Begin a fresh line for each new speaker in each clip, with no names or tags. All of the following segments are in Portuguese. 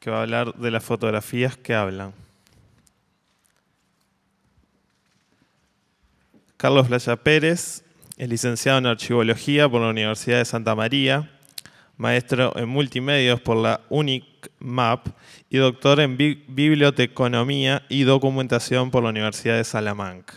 que va a hablar de las fotografías que hablan. Carlos Blaya Pérez es licenciado en Archivología por la Universidad de Santa María, maestro en Multimedios por la UNICMAP y doctor en Biblioteconomía y Documentación por la Universidad de Salamanca.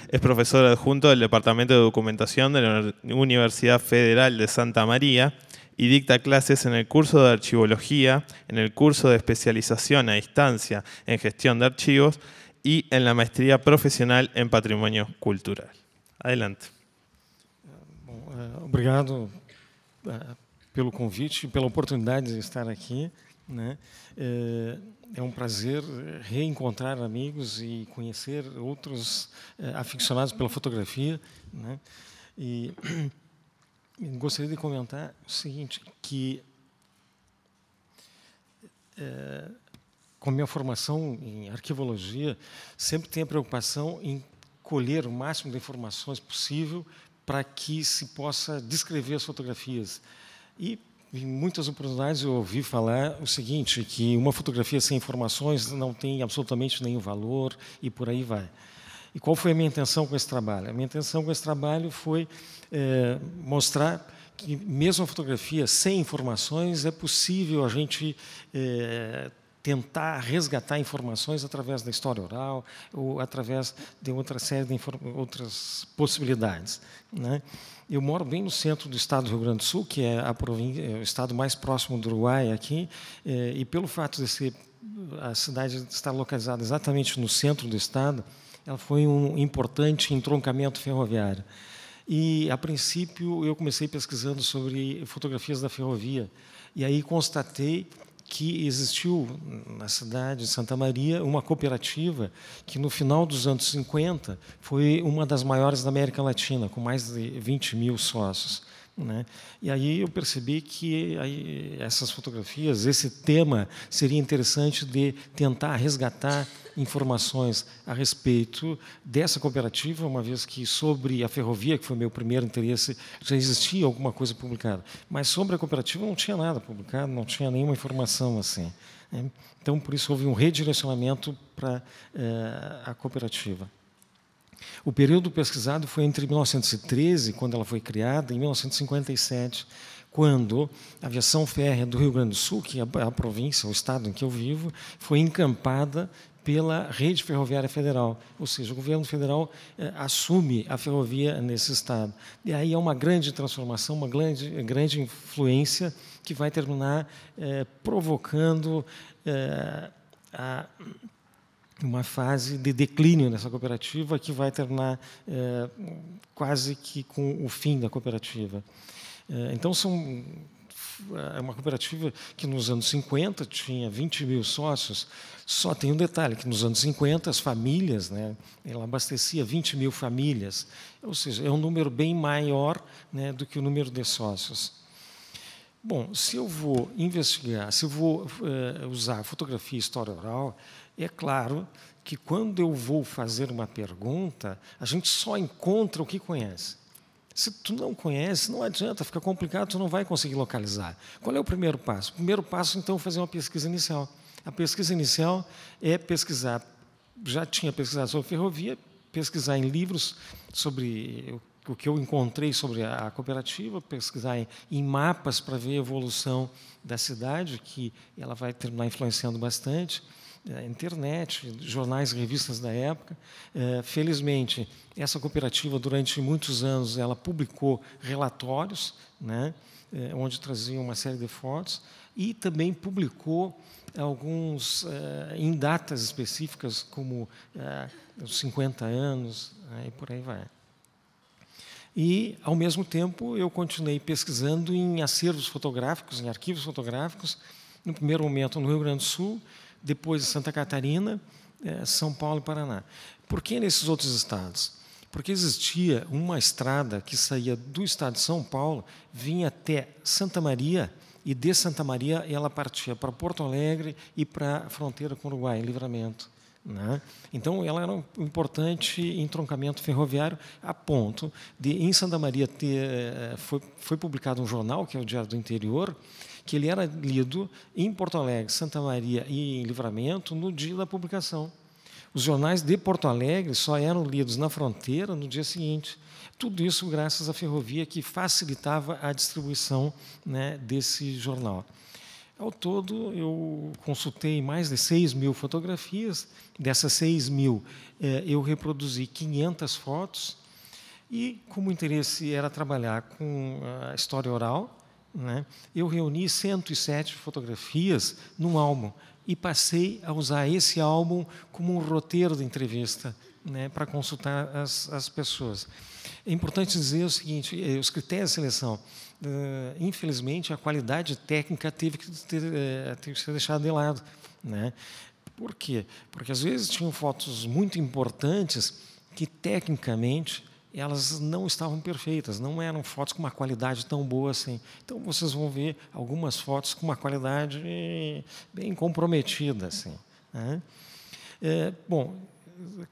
Es profesor adjunto del Departamento de Documentación de la Universidad Federal de Santa María y dicta clases en el curso de Archivología, en el curso de especialización a distancia en gestión de archivos y en la maestría profesional en patrimonio cultural. Adelante.
Obrigado pelo convite e pela oportunidade de estar aqui, né? É um prazer reencontrar amigos e conhecer outros aficionados pela fotografia, né? E gostaria de comentar o seguinte, que com a minha formação em arquivologia, sempre tenho a preocupação em colher o máximo de informações possível para que se possa descrever as fotografias. E em muitas oportunidades eu ouvi falar o seguinte, que uma fotografia sem informações não tem absolutamente nenhum valor e por aí vai. E qual foi a minha intenção com esse trabalho? A minha intenção com esse trabalho foi mostrar que mesmo a fotografia sem informações é possível a gente tentar resgatar informações através da história oral ou através de outra série de outras possibilidades, né? Eu moro bem no centro do estado do Rio Grande do Sul, que é o estado mais próximo do Uruguai aqui, e pelo fato de a cidade estar localizada exatamente no centro do estado, ela foi um importante entroncamento ferroviário. E, a princípio, eu comecei pesquisando sobre fotografias da ferrovia, e aí constatei que existiu na cidade de Santa Maria uma cooperativa que, no final dos anos 50, foi uma das maiores da América Latina, com mais de 20 mil sócios, né? E aí eu percebi que essas fotografias, esse tema, seria interessante de tentar resgatar informações a respeito dessa cooperativa, uma vez que sobre a ferrovia, que foi meu primeiro interesse, já existia alguma coisa publicada. Mas sobre a cooperativa não tinha nada publicado, não tinha nenhuma informação assim, né? Então, por isso, houve um redirecionamento para a cooperativa. O período pesquisado foi entre 1913, quando ela foi criada, e 1957, quando a aviação férrea do Rio Grande do Sul, que é a província, o estado em que eu vivo, foi encampada pela Rede Ferroviária Federal, ou seja, o governo federal assume a ferrovia nesse estado. E aí é uma grande transformação, uma grande influência que vai terminar provocando uma fase de declínio nessa cooperativa que vai terminar quase que com o fim da cooperativa. Então, é uma cooperativa que nos anos 50 tinha 20 mil sócios. Só tem um detalhe, que nos anos 50 as famílias, né, ela abastecia 20 mil famílias, ou seja, é um número bem maior, né, do que o número de sócios. Bom, se eu vou investigar, se eu vou usar fotografia e história oral, é claro que quando eu vou fazer uma pergunta, a gente só encontra o que conhece. Se tu não conhece, não adianta, fica complicado, tu não vai conseguir localizar. Qual é o primeiro passo? O primeiro passo, então, é fazer uma pesquisa inicial. A pesquisa inicial é pesquisar, já tinha pesquisado sobre ferrovia, pesquisar em livros sobre o que eu encontrei sobre a cooperativa, pesquisar em mapas para ver a evolução da cidade, que ela vai terminar influenciando bastante, a internet, jornais e revistas da época. Felizmente, essa cooperativa, durante muitos anos, ela publicou relatórios, né, onde trazia uma série de fotos, e também publicou alguns em datas específicas, como os 50 anos, e por aí vai. E, ao mesmo tempo, eu continuei pesquisando em acervos fotográficos, em arquivos fotográficos, no primeiro momento no Rio Grande do Sul, depois em Santa Catarina, São Paulo e Paraná. Por que nesses outros estados? Porque existia uma estrada que saía do estado de São Paulo, vinha até Santa Maria, e de Santa Maria ela partia para Porto Alegre e para a fronteira com o Uruguai, em Livramento, né? Então, ela era um importante entroncamento ferroviário, a ponto de, em Santa Maria, foi publicado um jornal, que é o Diário do Interior, que ele era lido em Porto Alegre, Santa Maria e em Livramento no dia da publicação. Os jornais de Porto Alegre só eram lidos na fronteira no dia seguinte. Tudo isso graças à ferrovia, que facilitava a distribuição, né, desse jornal. Ao todo, eu consultei mais de 6.000 fotografias. Dessas 6.000, eu reproduzi 500 fotos. E, como o interesse era trabalhar com a história oral, né, eu reuni 107 fotografias num álbum e passei a usar esse álbum como um roteiro de entrevista, né, para consultar as pessoas. É importante dizer o seguinte: os critérios de seleção, infelizmente, a qualidade técnica teve que ser deixada de lado, né? Por quê? Porque às vezes tinham fotos muito importantes que tecnicamente elas não estavam perfeitas, não eram fotos com uma qualidade tão boa assim. Então vocês vão ver algumas fotos com uma qualidade bem comprometida, assim, né? Bom,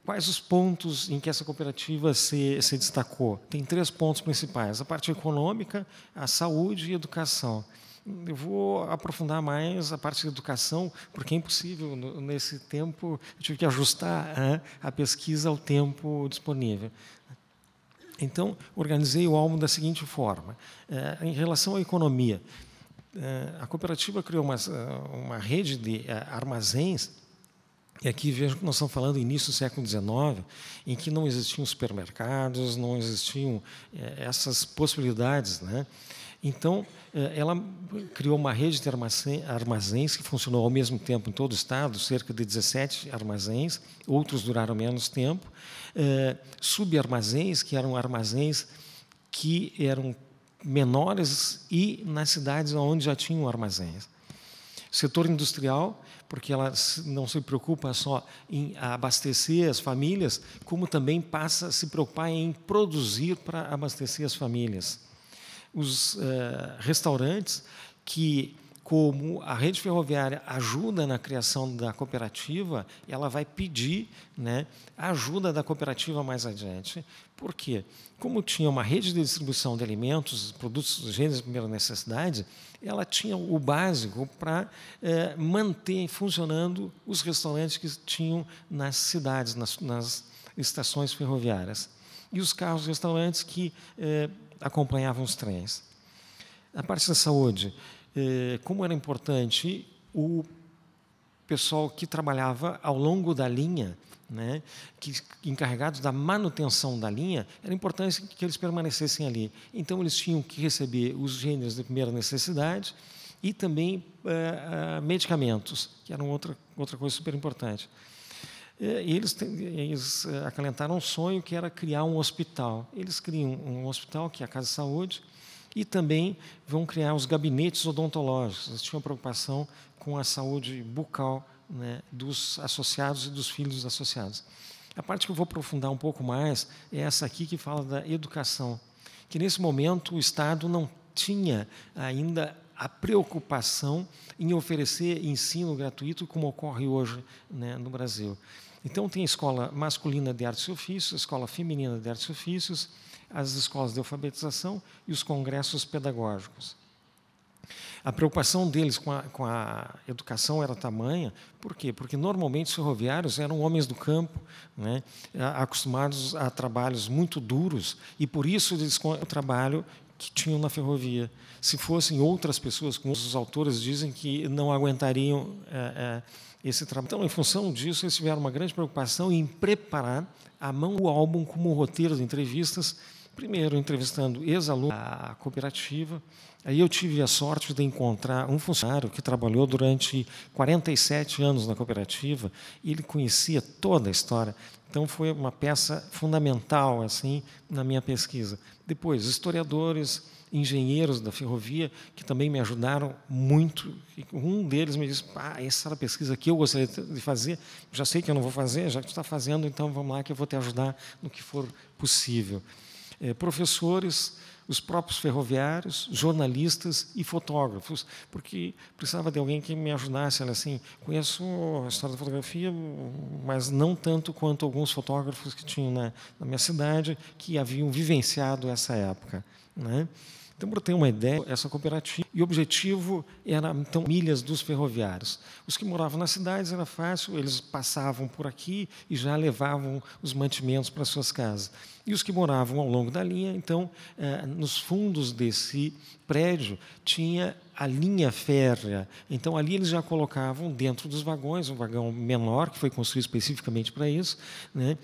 quais os pontos em que essa cooperativa se destacou? Tem 3 pontos principais: a parte econômica, a saúde e a educação. Eu vou aprofundar mais a parte de educação, porque é impossível, nesse tempo, eu tive que ajustar a pesquisa ao tempo disponível. Então, organizei o álbum da seguinte forma. Em relação à economia, a cooperativa criou uma rede de armazéns, e aqui vejo que nós estamos falando do início do século XIX, em que não existiam supermercados, não existiam essas possibilidades, né? Então, ela criou uma rede de armazéns que funcionou ao mesmo tempo em todo o estado, cerca de 17 armazéns, outros duraram menos tempo. Subarmazéns, que eram armazéns que eram menores e nas cidades onde já tinham armazéns. Setor industrial, porque ela não se preocupa só em abastecer as famílias, como também passa a se preocupar em produzir para abastecer as famílias. Os restaurantes, que, como a rede ferroviária ajuda na criação da cooperativa, ela vai pedir, né, a ajuda da cooperativa mais adiante. Por quê? Como tinha uma rede de distribuição de alimentos, produtos de gêneros de primeira necessidade, ela tinha o básico para manter funcionando os restaurantes que tinham nas cidades, nas estações ferroviárias. E os carros-restaurantes que acompanhavam os trens. A parte da saúde, como era importante o pessoal que trabalhava ao longo da linha, né, encarregados da manutenção da linha, era importante que eles permanecessem ali. Então, eles tinham que receber os gêneros de primeira necessidade e também medicamentos, que eram outra coisa super importante. E eles acalentaram um sonho, que era criar um hospital. Eles criam um hospital, que é a Casa de Saúde, e também vão criar os gabinetes odontológicos. Eles tinham preocupação com a saúde bucal, né, dos associados e dos filhos dos associados. A parte que eu vou aprofundar um pouco mais é essa aqui, que fala da educação, que nesse momento o Estado não tinha ainda a preocupação em oferecer ensino gratuito, como ocorre hoje, né, no Brasil. Então, tem a escola masculina de artes e ofícios, a escola feminina de artes e ofícios, as escolas de alfabetização e os congressos pedagógicos. A preocupação deles com a educação era tamanha. Por quê? Porque normalmente os ferroviários eram homens do campo, né, acostumados a trabalhos muito duros, e por isso eles o trabalho que tinham na ferrovia. Se fossem outras pessoas, como os autores dizem, que não aguentariam esse trabalho. Então, em função disso, eles tiveram uma grande preocupação em preparar à mão o álbum como um roteiro de entrevistas, primeiro entrevistando ex-alunos da cooperativa. Aí eu tive a sorte de encontrar um funcionário que trabalhou durante 47 anos na cooperativa, e ele conhecia toda a história. Então, foi uma peça fundamental, assim, na minha pesquisa. Depois, historiadores, engenheiros da ferrovia, que também me ajudaram muito. Um deles me disse: essa era a pesquisa que eu gostaria de fazer, já sei que eu não vou fazer, já que tu está fazendo, então vamos lá que eu vou te ajudar no que for possível. Professores, os próprios ferroviários, jornalistas e fotógrafos, porque precisava de alguém que me ajudasse. Assim, conheço a história da fotografia, mas não tanto quanto alguns fotógrafos que tinham na minha cidade, que haviam vivenciado essa época, né? Então, para ter uma ideia, essa cooperativa, e o objetivo era, então, milhas dos ferroviários. Os que moravam nas cidades era fácil, eles passavam por aqui e já levavam os mantimentos para suas casas. E os que moravam ao longo da linha, então, nos fundos desse prédio, tinha a linha férrea. Então, ali eles já colocavam dentro dos vagões, um vagão menor, que foi construído especificamente para isso, né,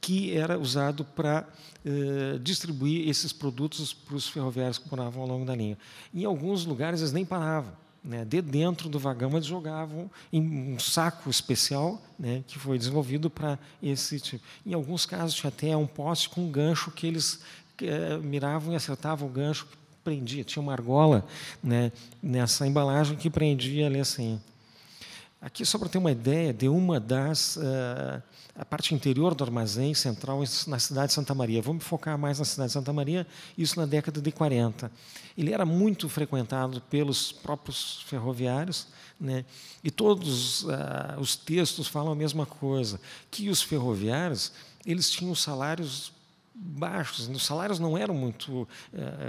que era usado para distribuir esses produtos para os ferroviários que moravam ao longo da linha. Em alguns lugares, eles nem paravam. Né? De dentro do vagão, eles jogavam em um saco especial, né, que foi desenvolvido para esse tipo. Em alguns casos, tinha até um poste com um gancho que eles miravam e acertavam o gancho que prendia. Tinha uma argola, né, nessa embalagem que prendia ali assim. Aqui, só para ter uma ideia de uma das... a parte interior do armazém central na cidade de Santa Maria. Vamos focar mais na cidade de Santa Maria, isso na década de 40. Ele era muito frequentado pelos próprios ferroviários, né? E todos os textos falam a mesma coisa, que os ferroviários eles tinham salários baixos, os salários não eram muito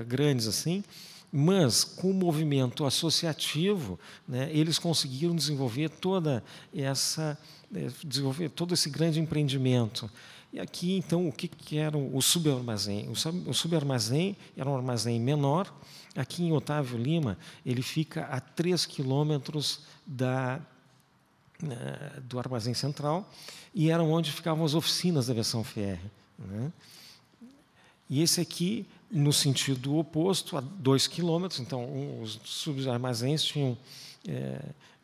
grandes assim, mas, com o movimento associativo, né, eles conseguiram desenvolver todo esse grande empreendimento. E aqui, então, o que era o subarmazém? O subarmazém era um armazém menor. Aqui em Otávio Lima, ele fica a 3 quilômetros do armazém central, e era onde ficavam as oficinas da aviação férrea. Né? E esse aqui, no sentido oposto, a 2 quilômetros, então os subarmazéns tinham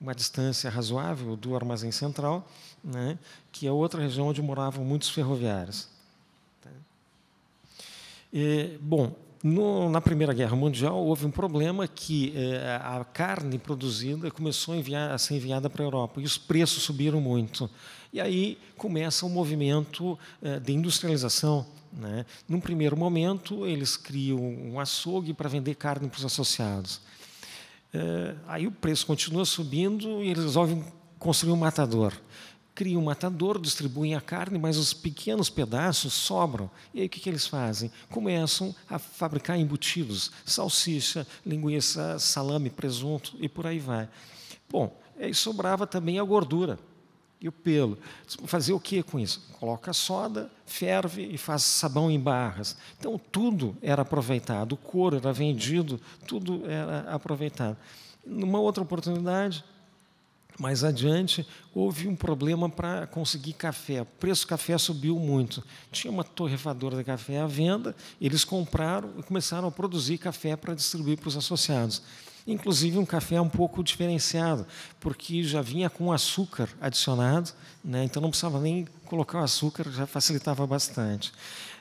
uma distância razoável do armazém central, né, que é outra região onde moravam muitos ferroviários. Bom, na Primeira Guerra Mundial houve um problema que a carne produzida começou a ser enviada para a Europa e os preços subiram muito. E aí começa um movimento de industrialização. Né? Num primeiro momento, eles criam um açougue para vender carne para os associados. Aí o preço continua subindo e eles resolvem construir um matador. Criam um matador, distribuem a carne, mas os pequenos pedaços sobram. E aí o que eles fazem? Começam a fabricar embutidos, salsicha, linguiça, salame, presunto e por aí vai. Bom, aí sobrava também a gordura e o pelo. Fazer o que com isso? Coloca soda, ferve e faz sabão em barras. Então, tudo era aproveitado, o couro era vendido, tudo era aproveitado. Numa outra oportunidade, mais adiante, houve um problema para conseguir café. O preço do café subiu muito. Tinha uma torrefadora de café à venda, eles compraram e começaram a produzir café para distribuir para os associados. Inclusive um café um pouco diferenciado, porque já vinha com açúcar adicionado, né? Então não precisava nem colocar o açúcar, já facilitava bastante.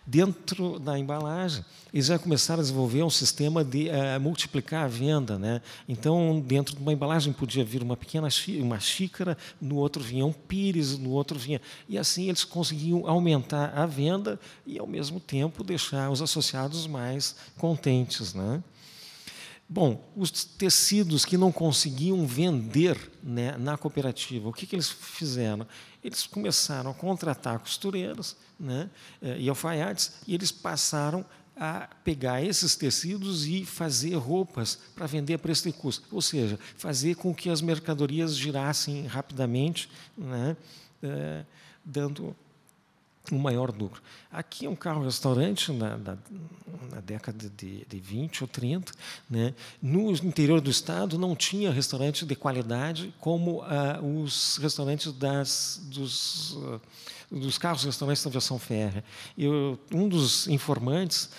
Dentro da embalagem, eles já começaram a desenvolver um sistema de multiplicar a venda. Né? Então, dentro de uma embalagem podia vir uma pequena uma xícara, no outro vinha um pires, no outro vinha... E assim eles conseguiam aumentar a venda e, ao mesmo tempo, deixar os associados mais contentes. Né? Bom, os tecidos que não conseguiam vender, né, na cooperativa, o que eles fizeram? Eles começaram a contratar costureiros, né, e alfaiates, e eles passaram a pegar esses tecidos e fazer roupas para vender a preço de custo, ou seja, fazer com que as mercadorias girassem rapidamente, né, dando um maior lucro. Aqui é um carro-restaurante na década de 20 ou 30. Né? No interior do estado não tinha restaurante de qualidade como os restaurantes dos carros-restaurantes da aviação férrea. Um dos informantes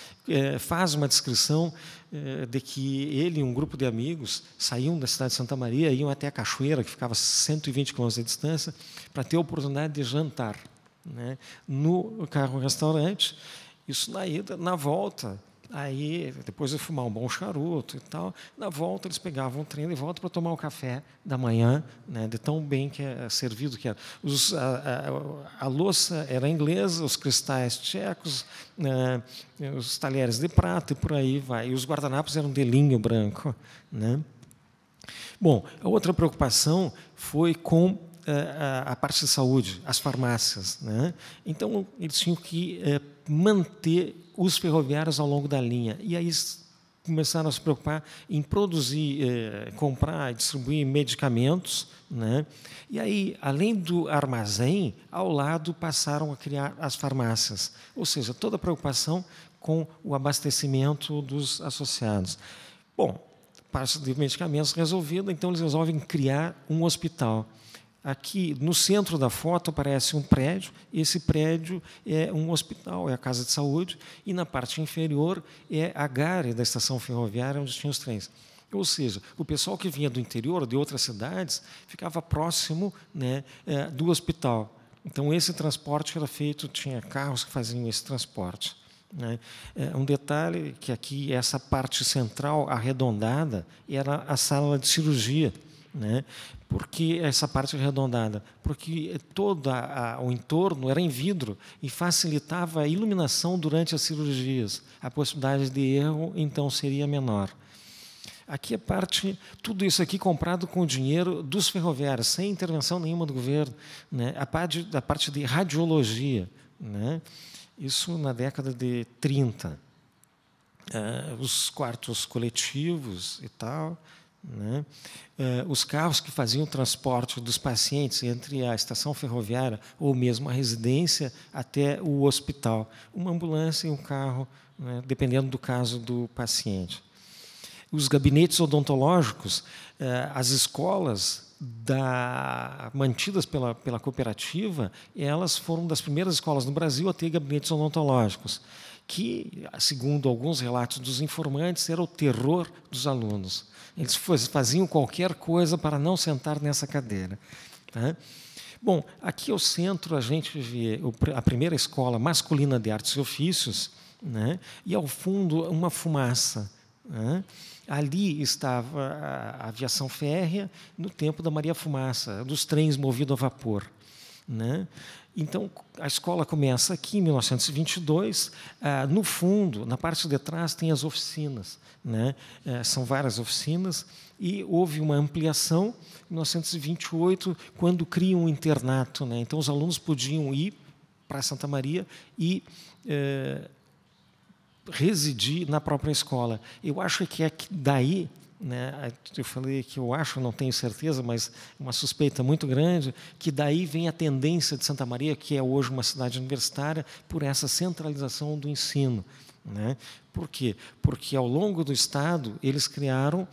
faz uma descrição de que ele e um grupo de amigos saíam da cidade de Santa Maria, iam até a Cachoeira, que ficava a 120 quilômetros de distância, para ter a oportunidade de jantar. Né, no carro-restaurante, isso na ida. Na volta, aí, depois de fumar um bom charuto e tal, na volta eles pegavam o trem de volta para tomar o café da manhã, né, de tão bem que é servido que era. A louça era inglesa, os cristais tchecos, os talheres de prata e por aí vai. E os guardanapos eram de linho branco. Né. Bom, a outra preocupação foi com a parte de saúde, as farmácias. Né? Então, eles tinham que manter os ferroviários ao longo da linha. E aí começaram a se preocupar em produzir, comprar e distribuir medicamentos, né? E aí, além do armazém, ao lado passaram a criar as farmácias, ou seja, toda a preocupação com o abastecimento dos associados. Bom, parte de medicamentos resolvida, então eles resolvem criar um hospital. Aqui, no centro da foto, aparece um prédio. Esse prédio é um hospital, é a casa de saúde, e na parte inferior é a gare da estação ferroviária, onde tinha os trens. Ou seja, o pessoal que vinha do interior, de outras cidades, ficava próximo, né, do hospital. Então, esse transporte era feito, tinha carros que faziam esse transporte, né? Um detalhe que aqui, essa parte central arredondada, era a sala de cirurgia. Né? Por que essa parte arredondada? Porque todo o entorno era em vidro e facilitava a iluminação durante as cirurgias. A possibilidade de erro, então, seria menor. Aqui a parte, tudo isso aqui comprado com o dinheiro dos ferroviários, sem intervenção nenhuma do governo, né? A parte de radiologia, né? Isso na década de 30. Os quartos coletivos e tal, né? Os carros que faziam o transporte dos pacientes entre a estação ferroviária ou mesmo a residência até o hospital. Uma ambulância e um carro, né? Dependendo do caso do paciente. Os gabinetes odontológicos, as escolas mantidas pela cooperativa, elas foram das primeiras escolas no Brasil a ter gabinetes odontológicos, que, segundo alguns relatos dos informantes, era o terror dos alunos. Eles faziam qualquer coisa para não sentar nessa cadeira. Tá? Bom, aqui ao centro a gente vê a primeira escola masculina de artes e ofícios, né? E ao fundo uma fumaça, né? Ali estava a aviação férrea no tempo da Maria Fumaça, dos trens movidos a vapor, né? Então, a escola começa aqui em 1922. No fundo, na parte de trás, tem as oficinas, né? São várias oficinas, e houve uma ampliação em 1928, quando criam um internato, né? Então, os alunos podiam ir para Santa Maria e residir na própria escola. Eu acho que é daí, né, eu falei que eu acho, não tenho certeza, mas uma suspeita muito grande, que daí vem a tendência de Santa Maria, que é hoje uma cidade universitária, por essa centralização do ensino, né? Por quê? Porque, ao longo do Estado, eles criaram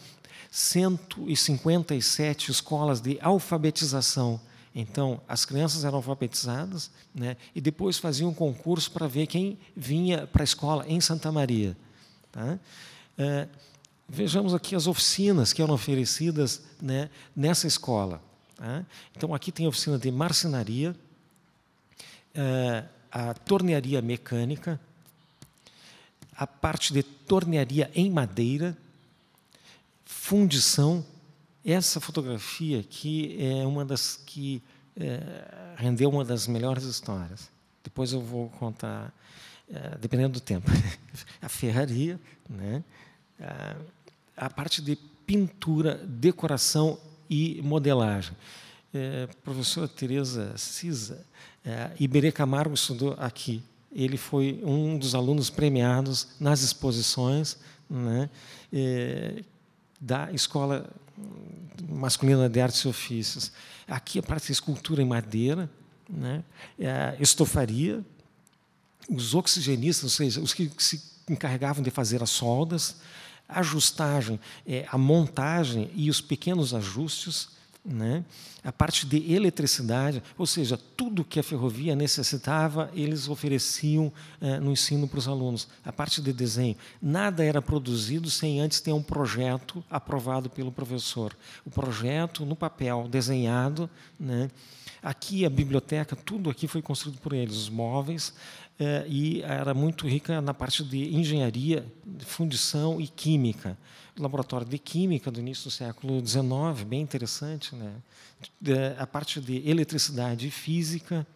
157 escolas de alfabetização. Então, as crianças eram alfabetizadas, né, e depois faziam um concurso para ver quem vinha para a escola em Santa Maria. Tá? Vejamos aqui as oficinas que eram oferecidas, né, nessa escola. Tá? Então, aqui tem a oficina de marcenaria, a tornearia mecânica, a parte de tornearia em madeira, fundição. Essa fotografia aqui é uma das que rendeu uma das melhores histórias. Depois eu vou contar, dependendo do tempo. A ferraria, né? A parte de pintura, decoração e modelagem. Professora Teresa Cisa, Iberê Camargo estudou aqui. Ele foi um dos alunos premiados nas exposições, né, da Escola Masculina de Artes e Ofícios. Aqui a parte de escultura em madeira, né, estofaria, os oxigenistas, ou seja, os que se encarregavam de fazer as soldas, a ajustagem, a montagem e os pequenos ajustes, né, a parte de eletricidade, ou seja, tudo que a ferrovia necessitava, eles ofereciam no ensino para os alunos. A parte de desenho, nada era produzido sem antes ter um projeto aprovado pelo professor. O projeto no papel, desenhado, né? Aqui a biblioteca, tudo aqui foi construído por eles, os móveis, e era muito rica na parte de engenharia, de fundição e química. O laboratório de química do início do século XIX, bem interessante, né? A parte de eletricidade e física.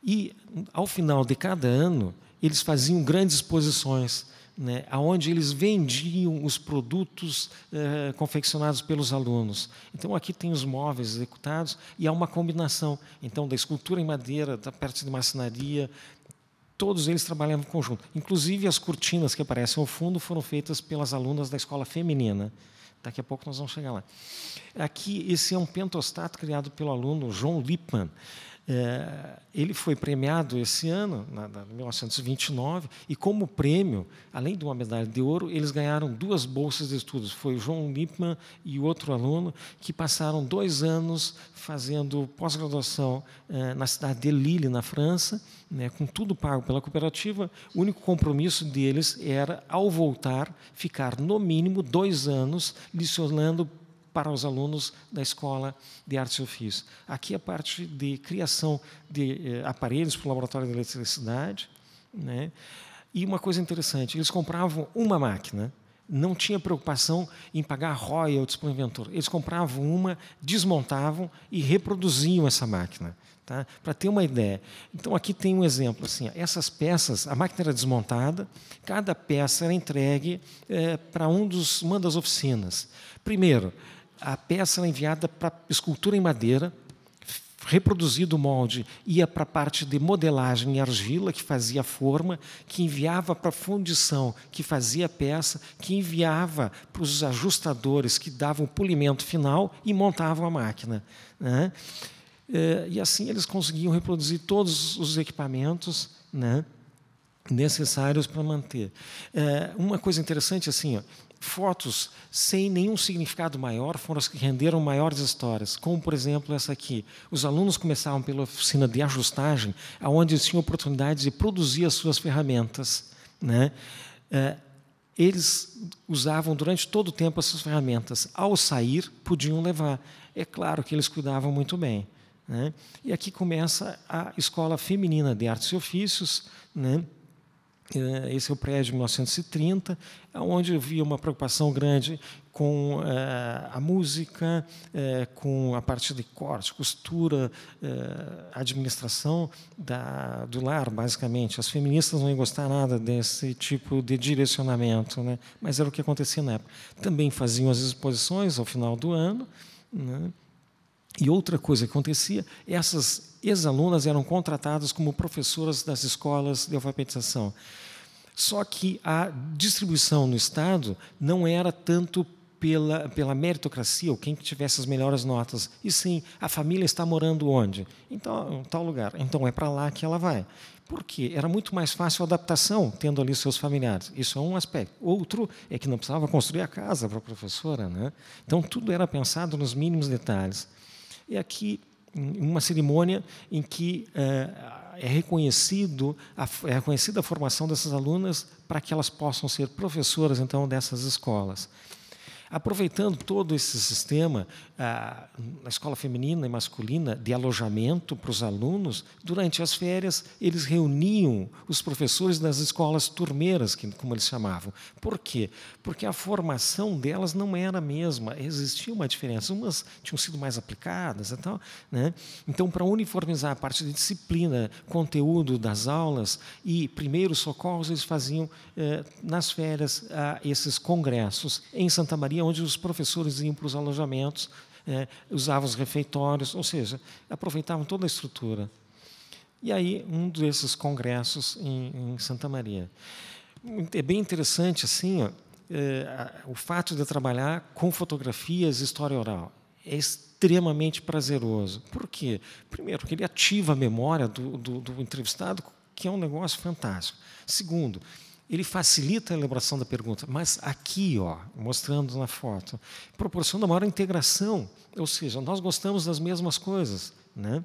E, ao final de cada ano, eles faziam grandes exposições, né, onde eles vendiam os produtos confeccionados pelos alunos. Então, aqui tem os móveis executados e há uma combinação, então, da escultura em madeira, da parte de marcenaria, todos eles trabalhavam em conjunto. Inclusive, as cortinas que aparecem ao fundo foram feitas pelas alunas da escola feminina. Daqui a pouco nós vamos chegar lá. Aqui, esse é um pentostato criado pelo aluno João Lippmann. Ele foi premiado esse ano, em 1929, e como prêmio, além de uma medalha de ouro, eles ganharam 2 bolsas de estudos. Foi o João Lippmann e outro aluno que passaram 2 anos fazendo pós-graduação na cidade de Lille, na França, né, com tudo pago pela cooperativa. O único compromisso deles era, ao voltar, ficar no mínimo 2 anos lecionando para os alunos da Escola de Artes e Ofícios. Aqui a parte de criação de aparelhos para o laboratório de eletricidade, né? E uma coisa interessante, eles compravam uma máquina, não tinha preocupação em pagar royalties para o inventor. Eles compravam uma, desmontavam e reproduziam essa máquina. Tá? Para ter uma ideia. Então, aqui tem um exemplo. Assim, essas peças, a máquina era desmontada, cada peça era entregue para uma das oficinas. Primeiro, a peça era enviada para escultura em madeira, reproduzido o molde, ia para a parte de modelagem em argila, que fazia a forma, que enviava para a fundição, que fazia a peça, que enviava para os ajustadores, que davam o polimento final e montavam a máquina, né? E assim eles conseguiam reproduzir todos os equipamentos, né, necessários para manter. Uma coisa interessante, assim, ó, fotos sem nenhum significado maior foram as que renderam maiores histórias, como, por exemplo, essa aqui. Os alunos começavam pela oficina de ajustagem, onde eles tinham oportunidade de produzir as suas ferramentas, né? Eles usavam durante todo o tempo essas ferramentas. Ao sair, podiam levar. É claro que eles cuidavam muito bem, né? E aqui começa a Escola Feminina de Artes e Ofícios, né? Esse é o prédio de 1930, onde havia uma preocupação grande com a música, com a parte de corte, costura, administração do lar, basicamente. As feministas não iam gostar nada desse tipo de direcionamento, né? Mas era o que acontecia na época. Também faziam as exposições ao final do ano, né? E outra coisa que acontecia, essas ex-alunas eram contratadas como professoras das escolas de alfabetização. Só que a distribuição no Estado não era tanto pela meritocracia, ou quem tivesse as melhores notas, e sim, a família está morando onde? Então, em tal lugar. Então, é para lá que ela vai. Por quê? Era muito mais fácil a adaptação, tendo ali seus familiares. Isso é um aspecto. Outro é que não precisava construir a casa para a professora, né? Então, tudo era pensado nos mínimos detalhes. E aqui, uma cerimônia em que é reconhecida a formação dessas alunas para que elas possam ser professoras, então, dessas escolas. Aproveitando todo esse sistema, na escola feminina e masculina, de alojamento para os alunos, durante as férias, eles reuniam os professores das escolas turmeiras, como eles chamavam. Por quê? Porque a formação delas não era a mesma, existia uma diferença. Umas tinham sido mais aplicadas e tal, né? Então, para uniformizar a parte de disciplina, conteúdo das aulas e primeiros socorros, eles faziam, nas férias, esses congressos em Santa Maria, onde os professores iam para os alojamentos, usavam os refeitórios, ou seja, aproveitavam toda a estrutura. E aí, um desses congressos em Santa Maria. É bem interessante assim, ó, o fato de trabalhar com fotografias e história oral. É extremamente prazeroso. Por quê? Primeiro, porque ele ativa a memória do entrevistado, que é um negócio fantástico. Segundo, ele facilita a elaboração da pergunta, mas aqui, ó, mostrando na foto, proporciona maior integração, ou seja, nós gostamos das mesmas coisas, né?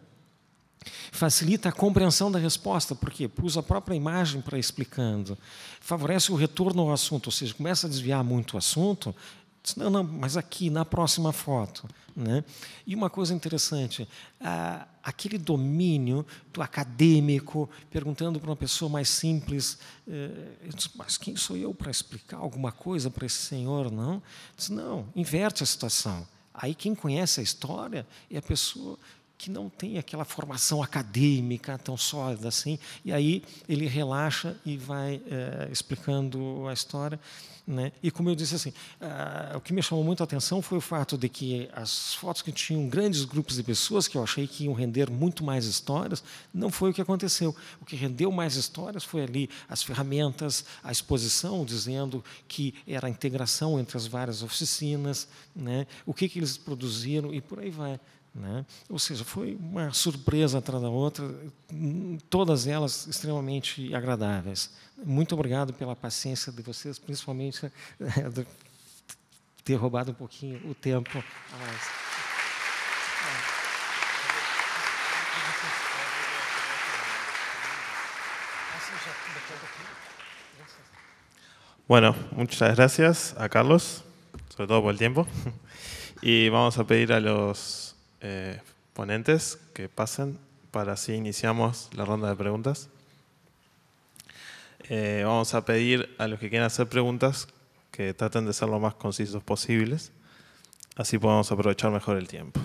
Facilita a compreensão da resposta, por quê? Usa a própria imagem para explicando. Favorece o retorno ao assunto, ou seja, começa a desviar muito o assunto. Não, mas aqui, na próxima foto, né? E uma coisa interessante, aquele domínio do acadêmico, perguntando para uma pessoa mais simples, mas quem sou eu para explicar alguma coisa para esse senhor, não? Diz, não, inverte a situação. Aí quem conhece a história é a pessoa que não tem aquela formação acadêmica tão sólida assim, e aí ele relaxa e vai explicando a história, né? E como eu disse assim, o que me chamou muito a atenção foi o fato de que as fotos que tinham grandes grupos de pessoas, que eu achei que iam render muito mais histórias, não foi o que aconteceu. O que rendeu mais histórias foi ali as ferramentas, a exposição, dizendo que era a integração entre as várias oficinas, né? O que eles produziram e por aí vai. Né? Ou seja, foi uma surpresa atrás da outra, todas elas extremamente agradáveis. Muito obrigado pela paciência de vocês, principalmente de ter roubado um pouquinho o tempo.
Bueno, muchas gracias a Carlos, sobre todo por el tiempo. Y vamos a pedir a los ponentes que pasen para así iniciamos la ronda de preguntas. Vamos a pedir a los que quieran hacer preguntas que traten de ser lo más concisos posibles, así podemos aprovechar mejor el tiempo.